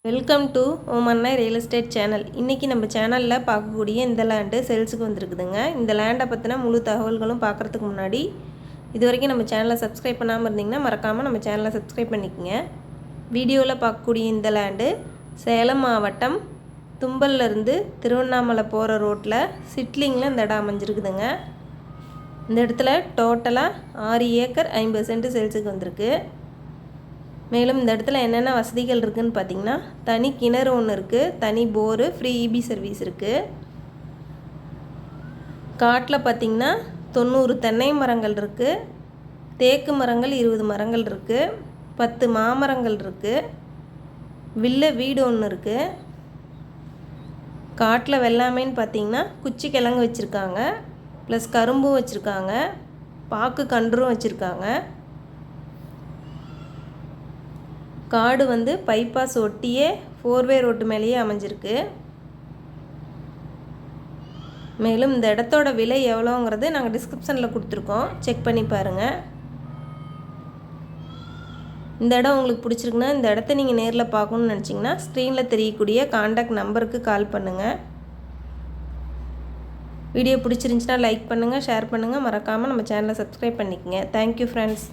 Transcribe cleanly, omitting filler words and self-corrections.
Welcome to Omanna real estate channel. இன்றைக்கி நம்ம சேனலில் பார்க்கக்கூடிய இந்த லேண்டு சேல்ஸுக்கு வந்துருக்குதுங்க. இந்த லேண்டை பற்றின முழு தகவல்களும் பார்க்குறதுக்கு முன்னாடி இது வரைக்கும் நம்ம சேனலை சப்ஸ்கிரைப் பண்ணாமல் இருந்தீங்கன்னா மறக்காமல் நம்ம சேனலை சப்ஸ்கிரைப் பண்ணிக்கோங்க. வீடியோவில் பார்க்கக்கூடிய இந்த லேண்டு சேலம் மாவட்டம் தும்பல்லேருந்து திருவண்ணாமலை போகிற ரோட்டில் சிட்லிங்கில் இந்த இடம் அமைஞ்சிருக்குதுங்க. இந்த இடத்துல டோட்டலாக 6 ஏக்கர் 50 சென்ட் சேல்ஸுக்கு வந்திருக்கு. மேலும் இந்த இடத்துல என்னென்ன வசதிகள் இருக்குதுன்னு பார்த்தீங்கன்னா, தனி கிணறு ஒன்று இருக்குது, தனி போரு, ஃப்ரீ இபி சர்வீஸ் இருக்குது. காட்டில் பார்த்திங்கன்னா 90 தென்னை மரங்கள் இருக்குது, தேக்கு மரங்கள் 20 மரங்கள் இருக்குது, 10 மாமரங்கள் இருக்குது, வில்ல வீடு ஒன்று இருக்குது. காட்டில் வெள்ளாமைன்னு பார்த்திங்கன்னா குச்சி கிழங்கு வச்சுருக்காங்க, ப்ளஸ் கரும்பும் வச்சுருக்காங்க, பாக்கு கன்றும் வச்சுருக்காங்க. காடு பைபாஸ் ஒட்டியே 4-வே ரோட்டு மேலேயே அமைஞ்சிருக்கு. மேலும் இந்த இடத்தோட விலை எவ்வளோங்கிறது நாங்கள் டிஸ்கிரிப்ஷனில் கொடுத்துருக்கோம், செக் பண்ணி பாருங்கள். இந்த இடம் உங்களுக்கு பிடிச்சிருக்குன்னா இந்த இடத்த நீங்கள் நேரில் பார்க்கணுன்னு நினச்சிங்கன்னா ஸ்க்ரீனில் தெரியக்கூடிய காண்டாக்ட் நம்பருக்கு கால் பண்ணுங்கள். வீடியோ பிடிச்சிருந்துச்சின்னா லைக் பண்ணுங்கள், ஷேர் பண்ணுங்கள், மறக்காமல் நம்ம சேனலை சப்ஸ்கிரைப் பண்ணிக்கோங்க. Thank you friends.